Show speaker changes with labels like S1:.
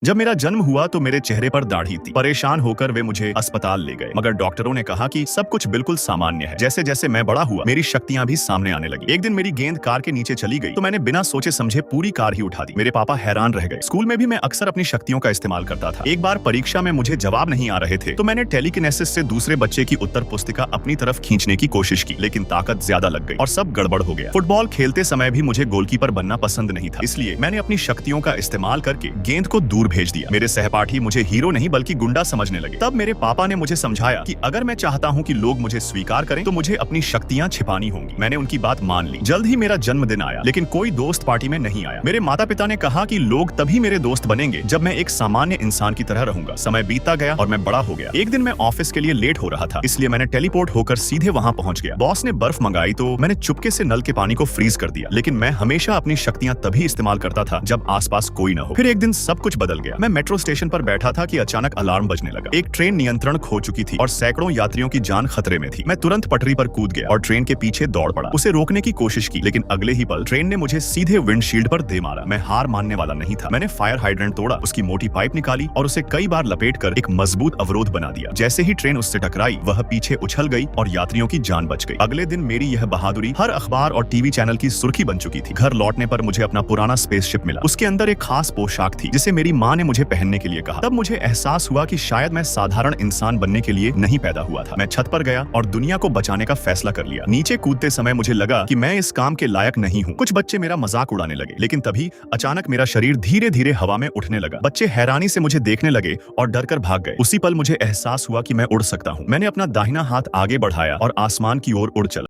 S1: जब मेरा जन्म हुआ तो मेरे चेहरे पर दाढ़ी थी। परेशान होकर वे मुझे अस्पताल ले गए, मगर डॉक्टरों ने कहा कि सब कुछ बिल्कुल सामान्य है। जैसे जैसे मैं बड़ा हुआ, मेरी शक्तियां भी सामने आने लगी। एक दिन मेरी गेंद कार के नीचे चली गई तो मैंने बिना सोचे समझे पूरी कार ही उठा दी। मेरे पापा हैरान रह गए। स्कूल में भी मैं अक्सर अपनी शक्तियों का इस्तेमाल करता था। एक बार परीक्षा में मुझे जवाब नहीं आ रहे थे तो मैंने टेलीकिनेसिस से दूसरे बच्चे की उत्तर पुस्तिका अपनी तरफ खींचने की कोशिश की, लेकिन ताकत ज्यादा लग गई और सब गड़बड़ हो गया। फुटबॉल खेलते समय भी मुझे गोलकीपर बनना पसंद नहीं था, इसलिए मैंने अपनी शक्तियों का इस्तेमाल करके गेंद को दूर भेज दिया। मेरे सहपाठी मुझे हीरो नहीं बल्कि गुंडा समझने लगे। तब मेरे पापा ने मुझे समझाया कि अगर मैं चाहता हूं कि लोग मुझे स्वीकार करें तो मुझे अपनी शक्तियां छिपानी होंगी। मैंने उनकी बात मान ली। जल्द ही मेरा जन्मदिन आया, लेकिन कोई दोस्त पार्टी में नहीं आया। मेरे माता पिता ने कहा कि लोग तभी मेरे दोस्त बनेंगे जब मैं एक सामान्य इंसान की तरह रहूंगा। समय बीतता गया और मैं बड़ा हो गया। एक दिन मैं ऑफिस के लिए लेट हो रहा था, इसलिए मैंने टेलीपोर्ट होकर सीधे वहां पहुंच गया। बॉस ने बर्फ मंगाई तो मैंने चुपके से नल के पानी को फ्रीज कर दिया, लेकिन मैं हमेशा अपनी शक्तियां तभी इस्तेमाल करता था जब आसपास कोई न हो। फिर एक दिन सब कुछ बदल गया। मैं मेट्रो स्टेशन पर बैठा था कि अचानक अलार्म बजने लगा। एक ट्रेन नियंत्रण खो चुकी थी और सैकड़ों यात्रियों की जान खतरे में थी। मैं तुरंत पटरी पर कूद गया और ट्रेन के पीछे दौड़ पड़ा। उसे रोकने की कोशिश की, लेकिन अगले ही पल ट्रेन ने मुझे सीधे विंडशील्ड पर दे मारा। मैं हार मानने वाला नहीं था। मैंने फायर हाइड्रेंट तोड़ा, उसकी मोटी पाइप निकाली और उसे कई बार लपेटकर एक मजबूत अवरोध बना दिया। जैसे ही ट्रेन उससे टकराई, वह पीछे उछल गई और यात्रियों की जान बच गई। अगले दिन मेरी यह बहादुरी हर अखबार और टीवी चैनल की सुर्खी बन चुकी थी। घर लौटने पर मुझे अपना पुराना स्पेसशिप मिला। उसके अंदर एक खास पोशाक थी जिसे मेरी माँ ने मुझे पहनने के लिए कहा। तब मुझे एहसास हुआ कि शायद मैं साधारण इंसान बनने के लिए नहीं पैदा हुआ था। मैं छत पर गया और दुनिया को बचाने का फैसला कर लिया। नीचे कूदते समय मुझे लगा कि मैं इस काम के लायक नहीं हूँ। कुछ बच्चे मेरा मजाक उड़ाने लगे, लेकिन तभी अचानक मेरा शरीर धीरे धीरे हवा में उठने लगा। बच्चे हैरानी से मुझे देखने लगे और डरकर भाग गए। उसी पल मुझे एहसास हुआ कि मैं उड़ सकता हूँ। मैंने अपना दाहिना हाथ आगे बढ़ाया और आसमान की ओर उड़ चला।